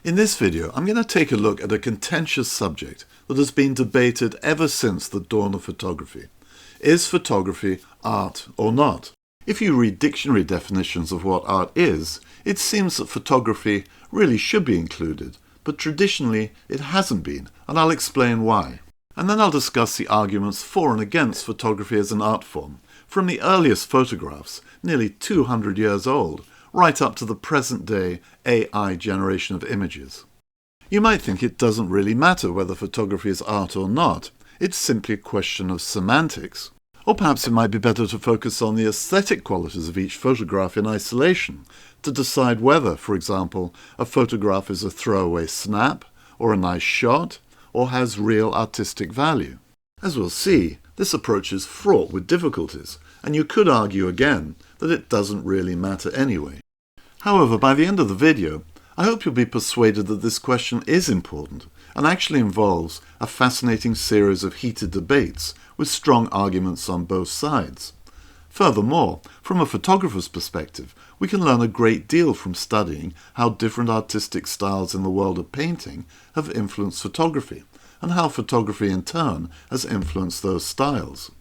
In this video, I'm going to take a look at a contentious subject that has been debated ever since the dawn of photography. Is photography art or not? If you read dictionary definitions of what art is, it seems that photography really should be included, but traditionally it hasn't been, and I'll explain why. And then I'll discuss the arguments for and against photography as an art form, from the earliest photographs, nearly 200 years old, right up to the present-day AI generation of images. You might think it doesn't really matter whether photography is art or not. It's simply a question of semantics. Or perhaps it might be better to focus on the aesthetic qualities of each photograph in isolation, to decide whether, for example, a photograph is a throwaway snap, or a nice shot, or has real artistic value. As we'll see, this approach is fraught with difficulties, and you could argue again that it doesn't really matter anyway. However, by the end of the video, I hope you'll be persuaded that this question is important and actually involves a fascinating series of heated debates with strong arguments on both sides. Furthermore, from a photographer's perspective, we can learn a great deal from studying how different artistic styles in the world of painting have influenced photography, and how photography in turn has influenced those styles.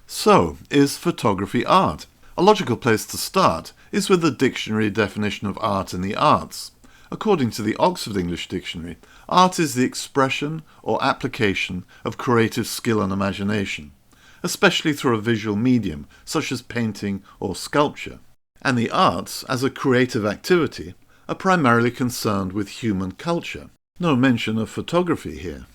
So, is photography art? A logical place to start is with the dictionary definition of art in the arts. According to the Oxford English Dictionary, art is the expression or application of creative skill and imagination, especially through a visual medium such as painting or sculpture. And the arts, as a creative activity, are primarily concerned with human culture. No mention of photography here.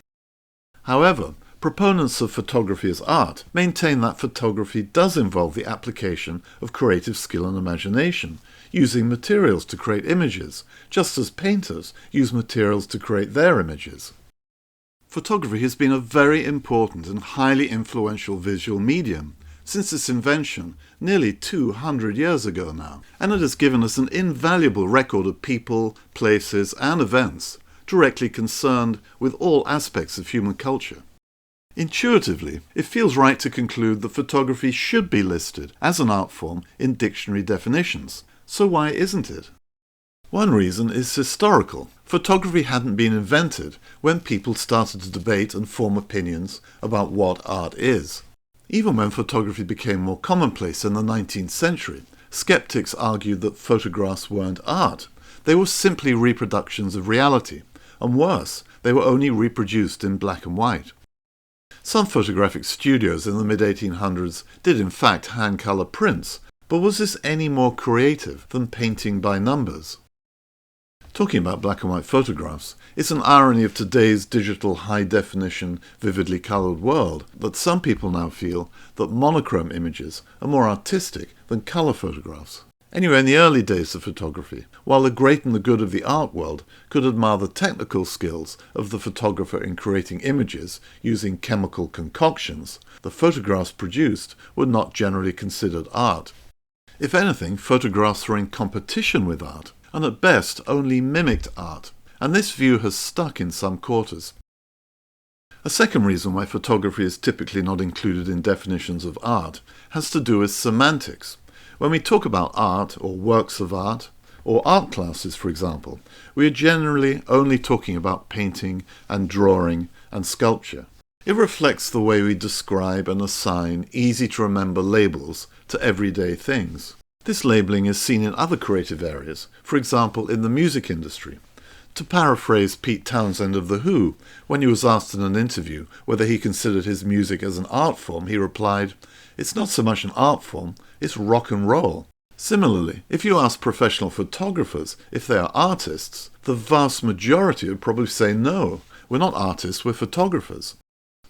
However, proponents of photography as art maintain that photography does involve the application of creative skill and imagination, using materials to create images, just as painters use materials to create their images. Photography has been a very important and highly influential visual medium since its invention nearly 200 years ago now, and it has given us an invaluable record of people, places, and events directly concerned with all aspects of human culture. Intuitively, it feels right to conclude that photography should be listed as an art form in dictionary definitions. So why isn't it? One reason is historical. Photography hadn't been invented when people started to debate and form opinions about what art is. Even when photography became more commonplace in the 19th century, skeptics argued that photographs weren't art. They were simply reproductions of reality, and worse, they were only reproduced in black and white. Some photographic studios in the mid-1800s did in fact hand-colour prints, but was this any more creative than painting by numbers? Talking about black and white photographs, it's an irony of today's digital high-definition, vividly coloured world that some people now feel that monochrome images are more artistic than colour photographs. Anyway, in the early days of photography, while the great and the good of the art world could admire the technical skills of the photographer in creating images using chemical concoctions, the photographs produced were not generally considered art. If anything, photographs were in competition with art, and at best only mimicked art, and this view has stuck in some quarters. A second reason why photography is typically not included in definitions of art has to do with semantics. When we talk about art, or works of art, or art classes, for example, we are generally only talking about painting and drawing and sculpture. It reflects the way we describe and assign easy-to-remember labels to everyday things. This labeling is seen in other creative areas, for example in the music industry. To paraphrase Pete Townsend of The Who, when he was asked in an interview whether he considered his music as an art form, he replied, "It's not so much an art form, it's rock and roll." Similarly, if you ask professional photographers if they are artists, the vast majority would probably say no, we're not artists, we're photographers.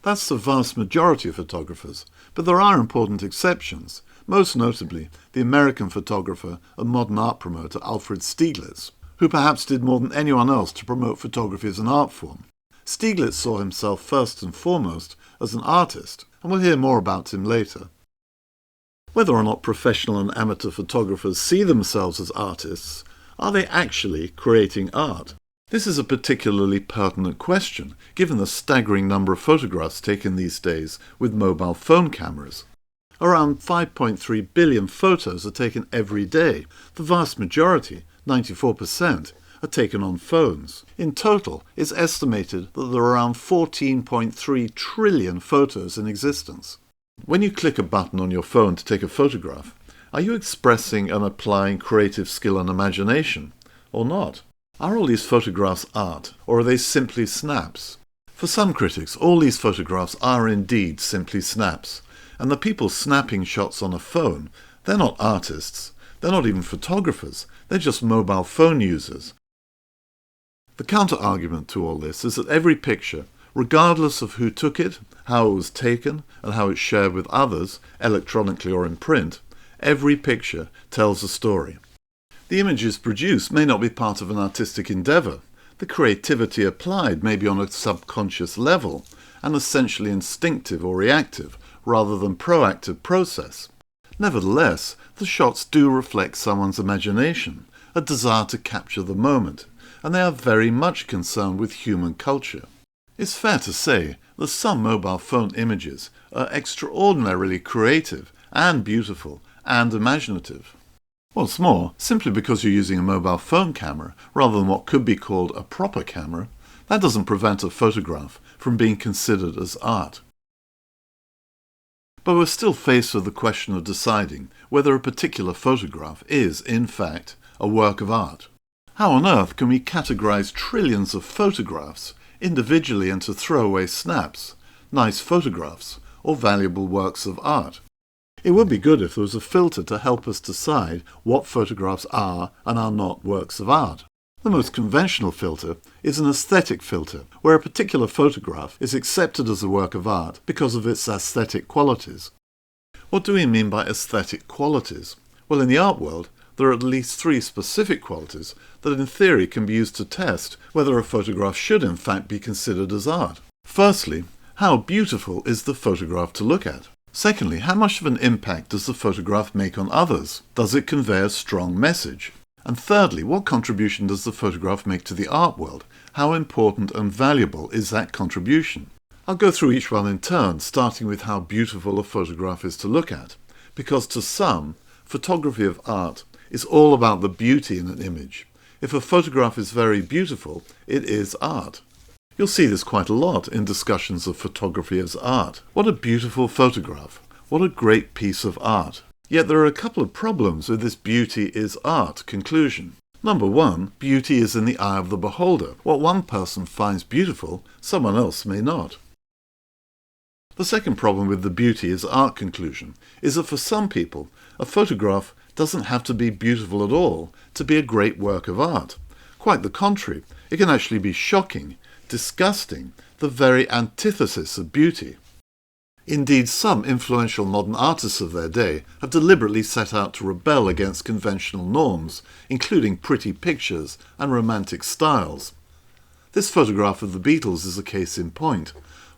That's the vast majority of photographers, but there are important exceptions, most notably the American photographer and modern art promoter Alfred Stieglitz, who perhaps did more than anyone else to promote photography as an art form. Stieglitz saw himself first and foremost as an artist, and we'll hear more about him later. Whether or not professional and amateur photographers see themselves as artists, are they actually creating art? This is a particularly pertinent question, given the staggering number of photographs taken these days with mobile phone cameras. Around 5.3 billion photos are taken every day. The vast majority, 94%, are taken on phones. In total, it's estimated that there are around 14.3 trillion photos in existence. When you click a button on your phone to take a photograph, are you expressing and applying creative skill and imagination, or not? Are all these photographs art, or are they simply snaps? For some critics, all these photographs are indeed simply snaps, and the people snapping shots on a phone, they're not artists, they're not even photographers, they're just mobile phone users. The counter-argument to all this is that every picture, regardless of who took it, how it was taken, and how it's shared with others, electronically or in print, every picture tells a story. The images produced may not be part of an artistic endeavour. The creativity applied may be on a subconscious level, an essentially instinctive or reactive, rather than proactive process. Nevertheless, the shots do reflect someone's imagination, a desire to capture the moment, and they are very much concerned with human culture. It's fair to say that some mobile phone images are extraordinarily creative and beautiful and imaginative. What's more, simply because you're using a mobile phone camera rather than what could be called a proper camera, that doesn't prevent a photograph from being considered as art. But we're still faced with the question of deciding whether a particular photograph is, in fact, a work of art. How on earth can we categorize trillions of photographs individually into throwaway snaps, nice photographs, or valuable works of art? It would be good if there was a filter to help us decide what photographs are and are not works of art. The most conventional filter is an aesthetic filter, where a particular photograph is accepted as a work of art because of its aesthetic qualities. What do we mean by aesthetic qualities? Well, in the art world, there are at least 3 specific qualities that in theory can be used to test whether a photograph should in fact be considered as art. Firstly, how beautiful is the photograph to look at? Secondly, how much of an impact does the photograph make on others? Does it convey a strong message? And thirdly, what contribution does the photograph make to the art world? How important and valuable is that contribution? I'll go through each one in turn, starting with how beautiful a photograph is to look at, because to some, photography of art is all about the beauty in an image. If a photograph is very beautiful, it is art. You'll see this quite a lot in discussions of photography as art. What a beautiful photograph! What a great piece of art! Yet there are a couple of problems with this beauty is art conclusion. Number 1, beauty is in the eye of the beholder. What one person finds beautiful, someone else may not. The second problem with the beauty is art conclusion is that for some people, a photograph doesn't have to be beautiful at all to be a great work of art. Quite the contrary, it can actually be shocking, disgusting, the very antithesis of beauty. Indeed, some influential modern artists of their day have deliberately set out to rebel against conventional norms, including pretty pictures and romantic styles. This photograph of the Beatles is a case in point.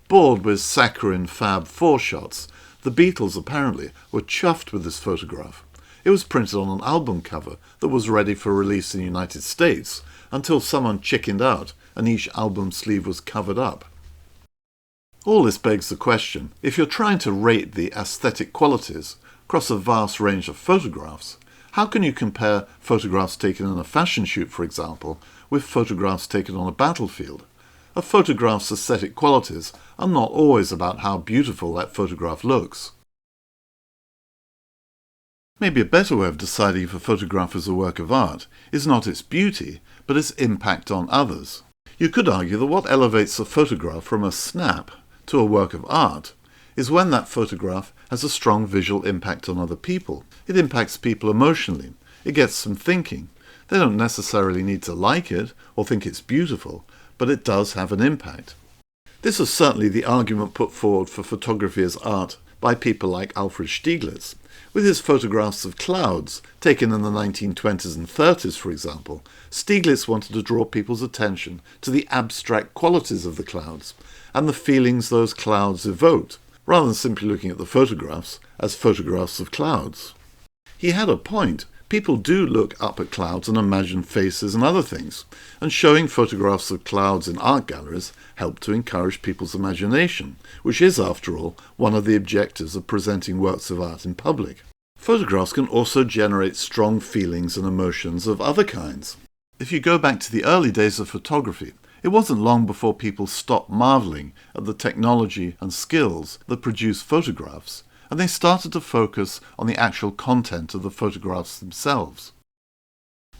Bored with saccharine Fab 4 shots, the Beatles apparently were chuffed with this photograph. It was printed on an album cover that was ready for release in the United States until someone chickened out and each album sleeve was covered up. All this begs the question, if you're trying to rate the aesthetic qualities across a vast range of photographs, how can you compare photographs taken in a fashion shoot, for example, with photographs taken on a battlefield? A photograph's aesthetic qualities are not always about how beautiful that photograph looks. Maybe a better way of deciding if a photograph is a work of art is not its beauty, but its impact on others. You could argue that what elevates a photograph from a snap to a work of art is when that photograph has a strong visual impact on other people. It impacts people emotionally. It gets them thinking. They don't necessarily need to like it or think it's beautiful, but it does have an impact. This is certainly the argument put forward for photography as art by people like Alfred Stieglitz. With his photographs of clouds, taken in the 1920s and 30s, for example, Stieglitz wanted to draw people's attention to the abstract qualities of the clouds and the feelings those clouds evoked, rather than simply looking at the photographs as photographs of clouds. He had a point. People do look up at clouds and imagine faces and other things, and showing photographs of clouds in art galleries helped to encourage people's imagination, which is, after all, one of the objectives of presenting works of art in public. Photographs can also generate strong feelings and emotions of other kinds. If you go back to the early days of photography, it wasn't long before people stopped marveling at the technology and skills that produce photographs, and they started to focus on the actual content of the photographs themselves.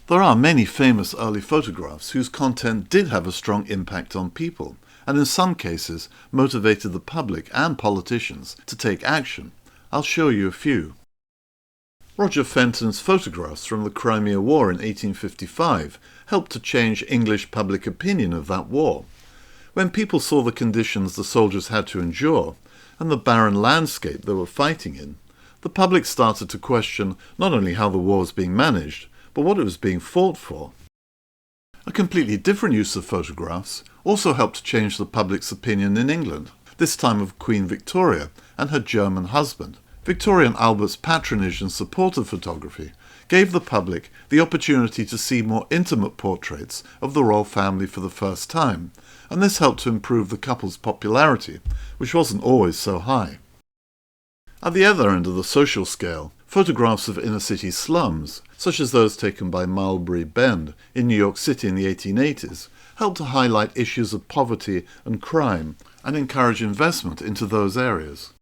There are many famous early photographs whose content did have a strong impact on people, and in some cases motivated the public and politicians to take action. I'll show you a few. Roger Fenton's photographs from the Crimea War in 1855 helped to change English public opinion of that war. When people saw the conditions the soldiers had to endure, and the barren landscape they were fighting in, the public started to question not only how the war was being managed, but what it was being fought for. A completely different use of photographs also helped to change the public's opinion in England, this time of Queen Victoria and her German husband. Victoria and Albert's patronage and support of photography gave the public the opportunity to see more intimate portraits of the royal family for the first time, and this helped to improve the couple's popularity, which wasn't always so high. At the other end of the social scale, photographs of inner-city slums, such as those taken by Mulberry Bend in New York City in the 1880s, helped to highlight issues of poverty and crime and encourage investment into those areas.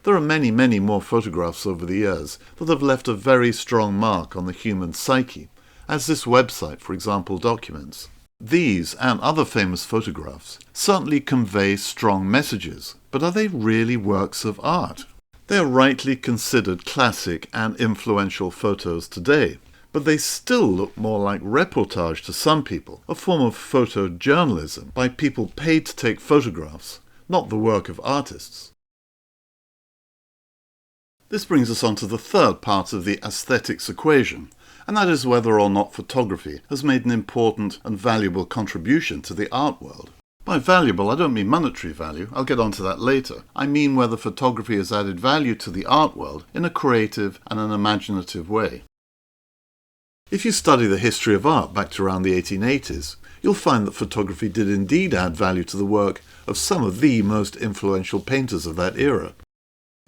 There are many, many more photographs over the years that have left a very strong mark on the human psyche, as this website, for example, documents. These and other famous photographs certainly convey strong messages, but are they really works of art? They are rightly considered classic and influential photos today, but they still look more like reportage to some people, a form of photojournalism by people paid to take photographs, not the work of artists. This brings us on to the third part of the aesthetics equation, and that is whether or not photography has made an important and valuable contribution to the art world. By valuable, I don't mean monetary value, I'll get onto that later. I mean whether photography has added value to the art world in a creative and an imaginative way. If you study the history of art back to around the 1880s, you'll find that photography did indeed add value to the work of some of the most influential painters of that era.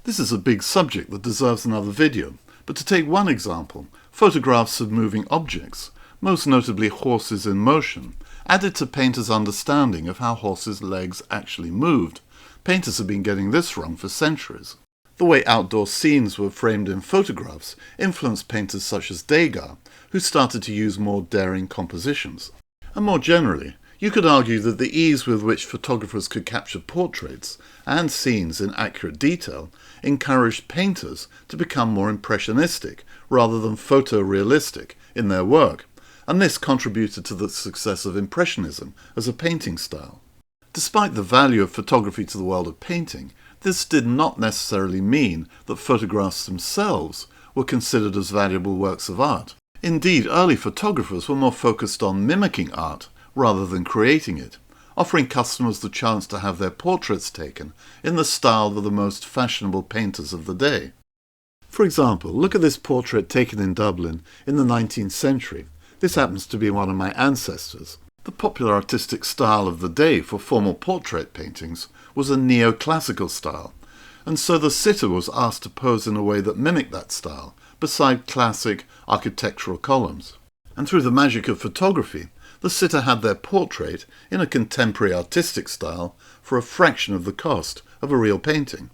This is a big subject that deserves another video, but to take one example, photographs of moving objects, most notably horses in motion, added to painters' understanding of how horses' legs actually moved. Painters have been getting this wrong for centuries. The way outdoor scenes were framed in photographs influenced painters such as Degas, who started to use more daring compositions. And more generally, you could argue that the ease with which photographers could capture portraits and scenes in accurate detail encouraged painters to become more impressionistic rather than photorealistic in their work, and this contributed to the success of Impressionism as a painting style. Despite the value of photography to the world of painting, this did not necessarily mean that photographs themselves were considered as valuable works of art. Indeed, early photographers were more focused on mimicking art rather than creating it, offering customers the chance to have their portraits taken in the style of the most fashionable painters of the day. For example, look at this portrait taken in Dublin in the 19th century. This happens to be one of my ancestors. The popular artistic style of the day for formal portrait paintings was a neoclassical style, and so the sitter was asked to pose in a way that mimicked that style, beside classic architectural columns. And through the magic of photography, the sitter had their portrait in a contemporary artistic style for a fraction of the cost of a real painting.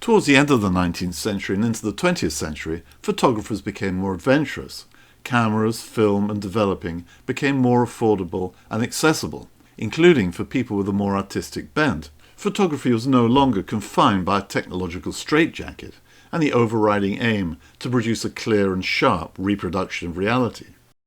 Towards the end of the 19th century and into the 20th century, photographers became more adventurous. Cameras, film and developing became more affordable and accessible, including for people with a more artistic bent. Photography was no longer confined by a technological straitjacket and the overriding aim to produce a clear and sharp reproduction of reality.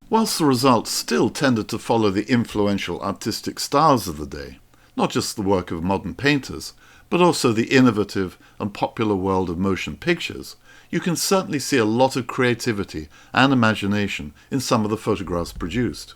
Whilst the results still tended to follow the influential artistic styles of the day, not just the work of modern painters, but also the innovative and popular world of motion pictures, you can certainly see a lot of creativity and imagination in some of the photographs produced.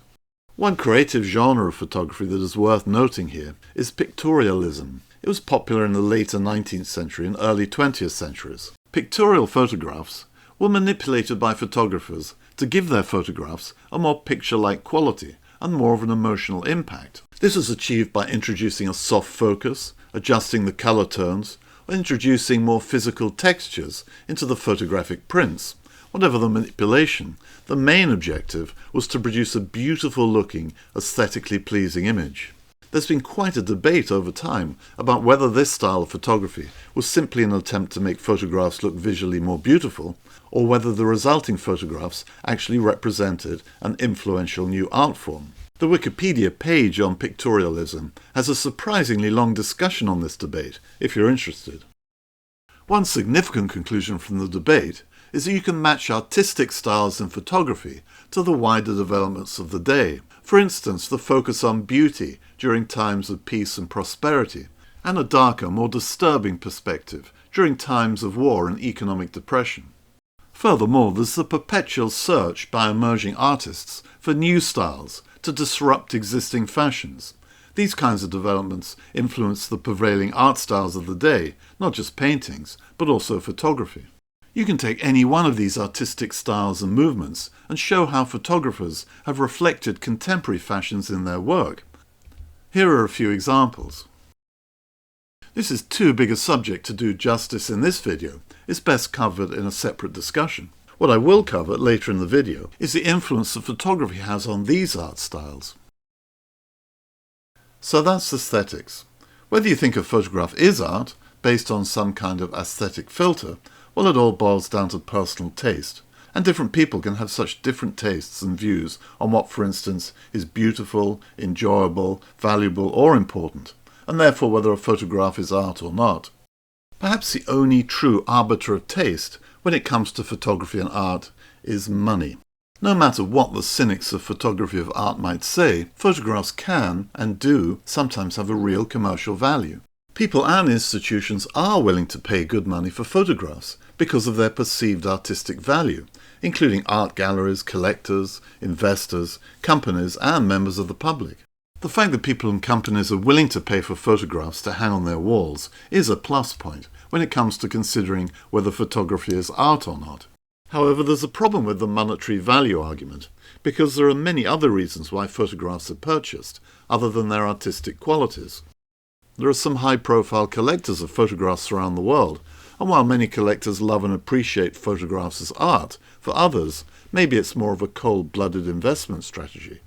One creative genre of photography that is worth noting here is pictorialism. It was popular in the later 19th century and early 20th centuries. Pictorial photographs were manipulated by photographers to give their photographs a more picture-like quality and more of an emotional impact. This was achieved by introducing a soft focus, adjusting the color tones, or introducing more physical textures into the photographic prints, Whatever the manipulation, the main objective was to produce a beautiful-looking, aesthetically pleasing image. There's been quite a debate over time about whether this style of photography was simply an attempt to make photographs look visually more beautiful, or whether the resulting photographs actually represented an influential new art form. The Wikipedia page on pictorialism has a surprisingly long discussion on this debate, if you're interested. One significant conclusion from the debate is that you can match artistic styles in photography to the wider developments of the day. For instance, the focus on beauty during times of peace and prosperity, and a darker, more disturbing perspective during times of war and economic depression. Furthermore, there's the perpetual search by emerging artists for new styles to disrupt existing fashions. These kinds of developments influence the prevailing art styles of the day, not just paintings, but also photography. You can take any one of these artistic styles and movements and show how photographers have reflected contemporary fashions in their work. Here are a few examples. This is too big a subject to do justice in this video. It's best covered in a separate discussion. What I will cover later in the video is the influence that photography has on these art styles. So that's aesthetics. Whether you think a photograph is art, based on some kind of aesthetic filter, well, it all boils down to personal taste. And different people can have such different tastes and views on what, for instance, is beautiful, enjoyable, valuable, or important, and therefore whether a photograph is art or not. Perhaps the only true arbiter of taste when it comes to photography and art is money. No matter what the cynics of photography of art might say, photographs can, and do, sometimes have a real commercial value. People and institutions are willing to pay good money for photographs because of their perceived artistic value, including art galleries, collectors, investors, companies, and members of the public. The fact that people and companies are willing to pay for photographs to hang on their walls is a plus point when it comes to considering whether photography is art or not. However, there's a problem with the monetary value argument, because there are many other reasons why photographs are purchased, other than their artistic qualities. There are some high-profile collectors of photographs around the world, and while many collectors love and appreciate photographs as art, for others, maybe it's more of a cold-blooded investment strategy.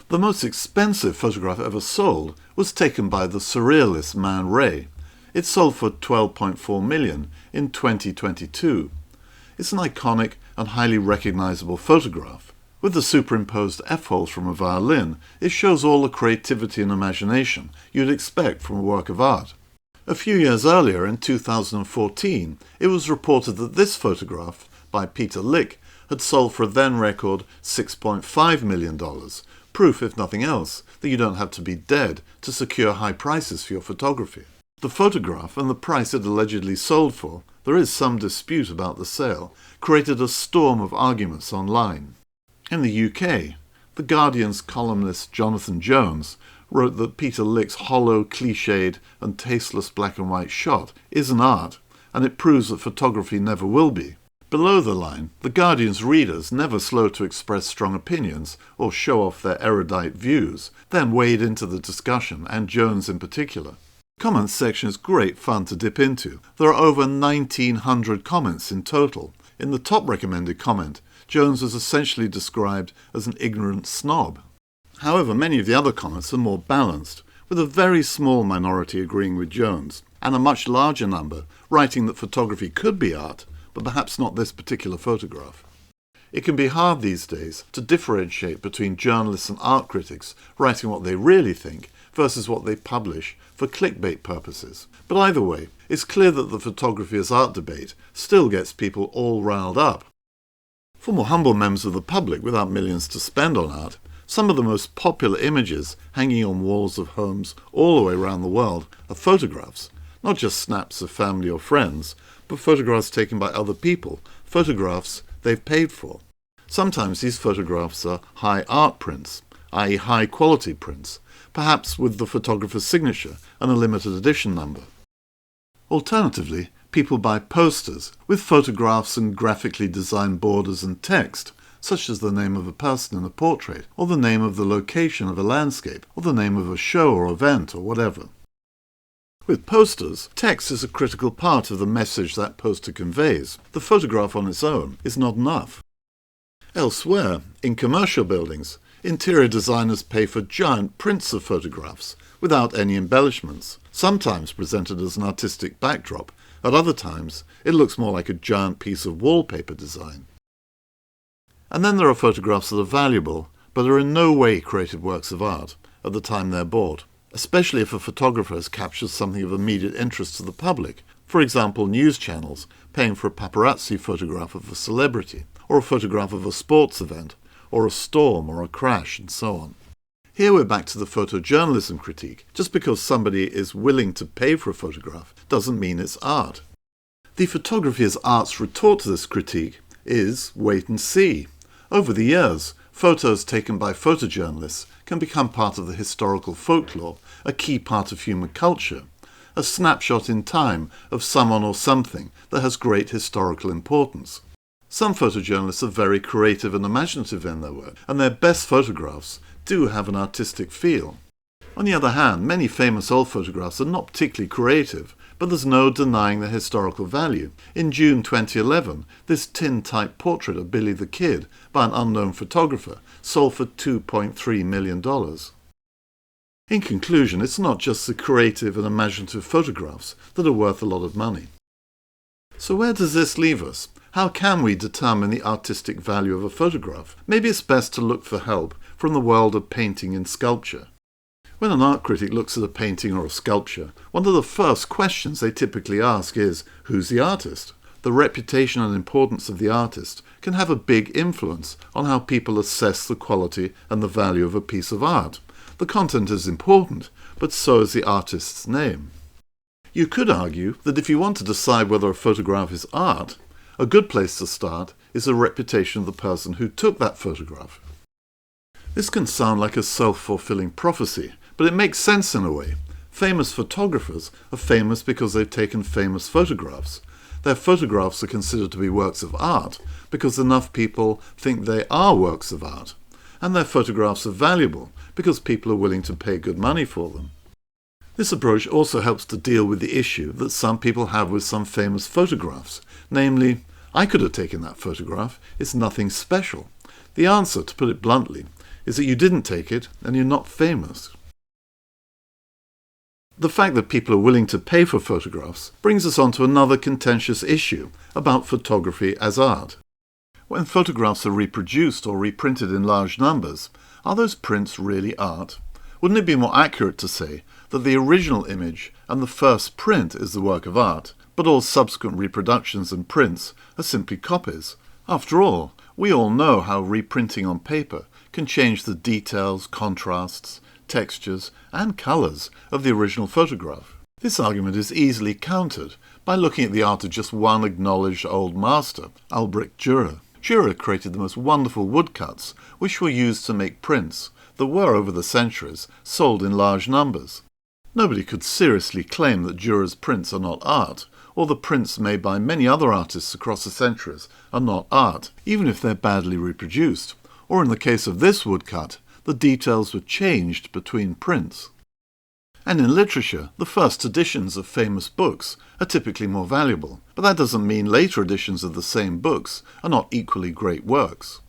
The most expensive photograph ever sold was taken by the surrealist Man Ray. It sold for $12.4 million in 2022. It's an iconic and highly recognizable photograph. With the superimposed F-holes from a violin, it shows all the creativity and imagination you'd expect from a work of art. A few years earlier, in 2014, it was reported that this photograph, by Peter Lik, had sold for a then-record $6.5 million, proof, if nothing else, that you don't have to be dead to secure high prices for your photography. The photograph and the price it allegedly sold for, there is some dispute about the sale, created a storm of arguments online. In the UK, The Guardian's columnist Jonathan Jones wrote that Peter Lik's hollow, cliched and tasteless black and white shot is an art, and it proves that photography never will be. Below the line, The Guardian's readers, never slow to express strong opinions or show off their erudite views, then wade into the discussion, and Jones in particular. The comments section is great fun to dip into. There are over 1,900 comments in total. In the top recommended comment, Jones is essentially described as an ignorant snob. However, many of the other comments are more balanced, with a very small minority agreeing with Jones, and a much larger number writing that photography could be art, but perhaps not this particular photograph. It can be hard these days to differentiate between journalists and art critics writing what they really think versus what they publish for clickbait purposes. But either way, it's clear that the photography as art debate still gets people all riled up. For more humble members of the public without millions to spend on art, some of the most popular images hanging on walls of homes all the way around the world are photographs, not just snaps of family or friends, but photographs taken by other people, photographs they've paid for. Sometimes these photographs are high art prints, i.e. high quality prints, perhaps with the photographer's signature and a limited edition number. Alternatively, people buy posters with photographs and graphically designed borders and text, such as the name of a person in a portrait, or the name of the location of a landscape, or the name of a show or event or whatever. With posters, text is a critical part of the message that poster conveys. The photograph on its own is not enough. Elsewhere, in commercial buildings, interior designers pay for giant prints of photographs without any embellishments, sometimes presented as an artistic backdrop. At other times, it looks more like a giant piece of wallpaper design. And then there are photographs that are valuable, but are in no way creative works of art at the time they're bought, especially if a photographer has captured something of immediate interest to the public. For example, news channels paying for a paparazzi photograph of a celebrity, or a photograph of a sports event, or a storm or a crash, and so on. Here we're back to the photojournalism critique. Just because somebody is willing to pay for a photograph doesn't mean it's art. The photography as art's retort to this critique is wait and see. Over the years, photos taken by photojournalists can become part of the historical folklore, a key part of human culture, a snapshot in time of someone or something that has great historical importance. Some photojournalists are very creative and imaginative in their work, and their best photographs do have an artistic feel. On the other hand, many famous old photographs are not particularly creative, but there's no denying their historical value. In June 2011, this tin-type portrait of Billy the Kid by an unknown photographer sold for $2.3 million. In conclusion, it's not just the creative and imaginative photographs that are worth a lot of money. So where does this leave us? How can we determine the artistic value of a photograph? Maybe it's best to look for help from the world of painting and sculpture. When an art critic looks at a painting or a sculpture, one of the first questions they typically ask is, who's the artist? The reputation and importance of the artist can have a big influence on how people assess the quality and the value of a piece of art. The content is important, but so is the artist's name. You could argue that if you want to decide whether a photograph is art, a good place to start is the reputation of the person who took that photograph. This can sound like a self-fulfilling prophecy, but it makes sense in a way. Famous photographers are famous because they've taken famous photographs. Their photographs are considered to be works of art because enough people think they are works of art. And their photographs are valuable because people are willing to pay good money for them. This approach also helps to deal with the issue that some people have with some famous photographs, namely, I could have taken that photograph, it's nothing special. The answer, to put it bluntly, is that you didn't take it and you're not famous. The fact that people are willing to pay for photographs brings us on to another contentious issue about photography as art. When photographs are reproduced or reprinted in large numbers, are those prints really art? Wouldn't it be more accurate to say that the original image and the first print is the work of art, but all subsequent reproductions and prints are simply copies? After all, we all know how reprinting on paper can change the details, contrasts, textures, and colours of the original photograph. This argument is easily countered by looking at the art of just one acknowledged old master, Albrecht Dürer. Dürer created the most wonderful woodcuts, which were used to make prints that were, over the centuries, sold in large numbers. Nobody could seriously claim that Dürer's prints are not art, or the prints made by many other artists across the centuries are not art, even if they're badly reproduced. Or in the case of this woodcut, the details were changed between prints. And in literature, the first editions of famous books are typically more valuable, but that doesn't mean later editions of the same books are not equally great works.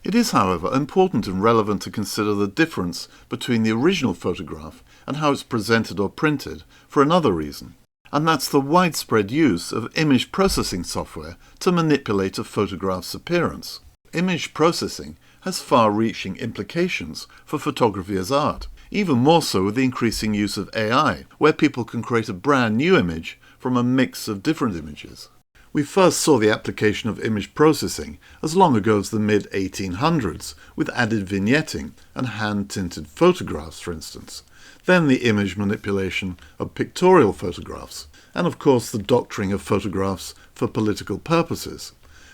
It is, however, important and relevant to consider the difference between the original photograph and how it's presented or printed for another reason, and that's the widespread use of image processing software to manipulate a photograph's appearance. Image processing has far-reaching implications for photography as art, even more so with the increasing use of AI, where people can create a brand new image from a mix of different images. We first saw the application of image processing as long ago as the mid-1800s, with added vignetting and hand-tinted photographs, for instance. Then the image manipulation of pictorial photographs, and of course the doctoring of photographs for political purposes.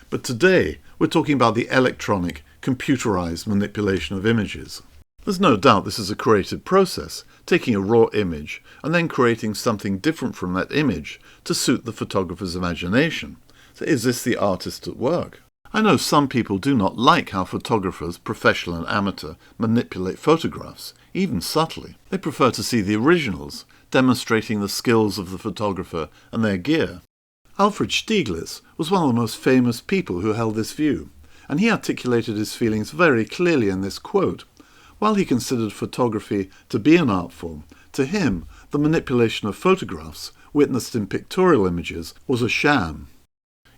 But today, we're talking about the electronic, computerized manipulation of images. There's no doubt this is a creative process, taking a raw image and then creating something different from that image to suit the photographer's imagination. So is this the artist at work? I know some people do not like how photographers, professional and amateur, manipulate photographs, even subtly. They prefer to see the originals, demonstrating the skills of the photographer and their gear. Alfred Stieglitz was one of the most famous people who held this view, and he articulated his feelings very clearly in this quote. While he considered photography to be an art form, to him the manipulation of photographs, witnessed in pictorial images, was a sham.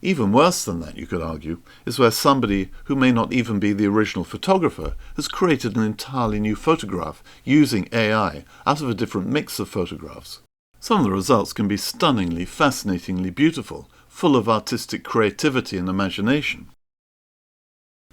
Even worse than that, you could argue, is where somebody who may not even be the original photographer has created an entirely new photograph using AI out of a different mix of photographs. Some of the results can be stunningly, fascinatingly beautiful, full of artistic creativity and imagination.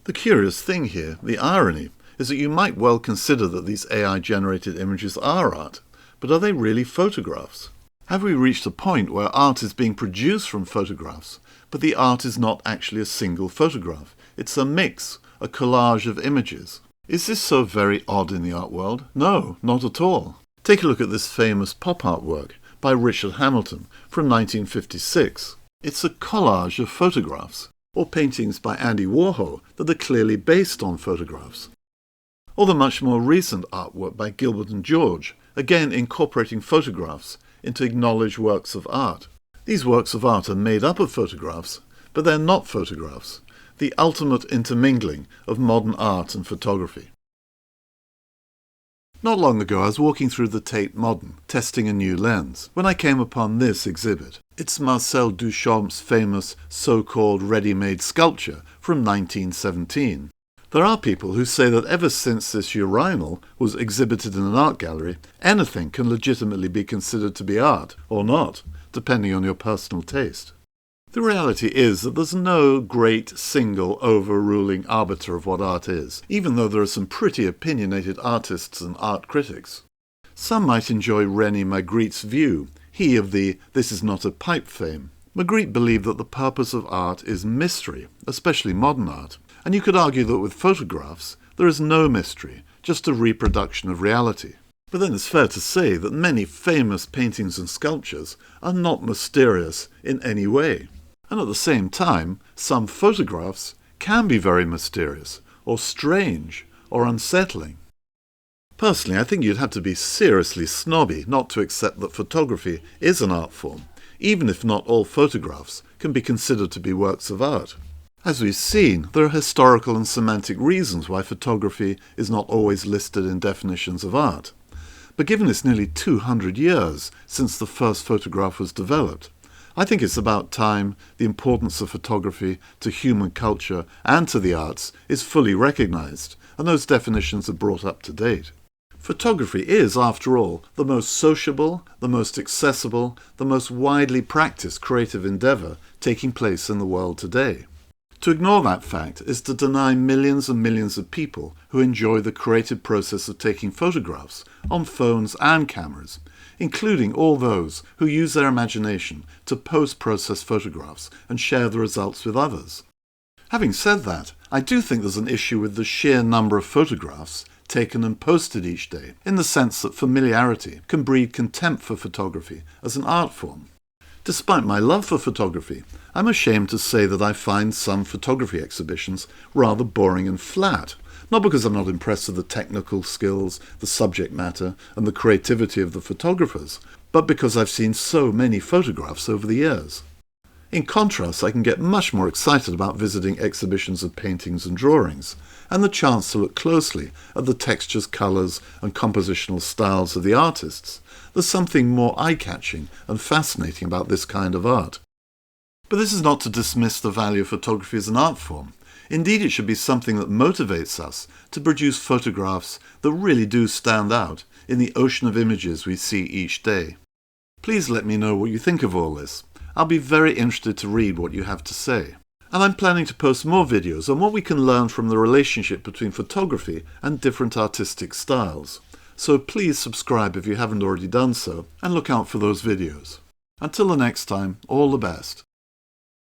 The curious thing here, the irony, is that you might well consider that these AI-generated images are art, but are they really photographs? Have we reached a point where art is being produced from photographs, but the art is not actually a single photograph? It's a mix, a collage of images. Is this so very odd in the art world? No, not at all. Take a look at this famous pop art work by Richard Hamilton from 1956. It's a collage of photographs, or paintings by Andy Warhol that are clearly based on photographs. Or the much more recent artwork by Gilbert and George, again incorporating photographs into acknowledged works of art. These works of art are made up of photographs, but they're not photographs, the ultimate intermingling of modern art and photography. Not long ago I was walking through the Tate Modern, testing a new lens, when I came upon this exhibit. It's Marcel Duchamp's famous so-called ready-made sculpture from 1917. There are people who say that ever since this urinal was exhibited in an art gallery, anything can legitimately be considered to be art, or not, depending on your personal taste. The reality is that there's no great single overruling arbiter of what art is, even though there are some pretty opinionated artists and art critics. Some might enjoy René Magritte's view, he of the "this is not a pipe" fame. Magritte believed that the purpose of art is mystery, especially modern art, and you could argue that with photographs there is no mystery, just a reproduction of reality. But then it's fair to say that many famous paintings and sculptures are not mysterious in any way. And at the same time, some photographs can be very mysterious, or strange, or unsettling. Personally, I think you'd have to be seriously snobby not to accept that photography is an art form, even if not all photographs can be considered to be works of art. As we've seen, there are historical and semantic reasons why photography is not always listed in definitions of art. But given it's nearly 200 years since the first photograph was developed, I think it's about time the importance of photography to human culture and to the arts is fully recognized, and those definitions are brought up to date. Photography is, after all, the most sociable, the most accessible, the most widely practiced creative endeavor taking place in the world today. To ignore that fact is to deny millions and millions of people who enjoy the creative process of taking photographs on phones and cameras, including all those who use their imagination to post-process photographs and share the results with others. Having said that, I do think there's an issue with the sheer number of photographs taken and posted each day, in the sense that familiarity can breed contempt for photography as an art form. Despite my love for photography, I'm ashamed to say that I find some photography exhibitions rather boring and flat, not because I'm not impressed with the technical skills, the subject matter, and the creativity of the photographers, but because I've seen so many photographs over the years. In contrast, I can get much more excited about visiting exhibitions of paintings and drawings, and the chance to look closely at the textures, colours, and compositional styles of the artists. There's something more eye-catching and fascinating about this kind of art. But this is not to dismiss the value of photography as an art form. Indeed, it should be something that motivates us to produce photographs that really do stand out in the ocean of images we see each day. Please let me know what you think of all this. I'll be very interested to read what you have to say. And I'm planning to post more videos on what we can learn from the relationship between photography and different artistic styles. So please subscribe if you haven't already done so, and look out for those videos. Until the next time, all the best.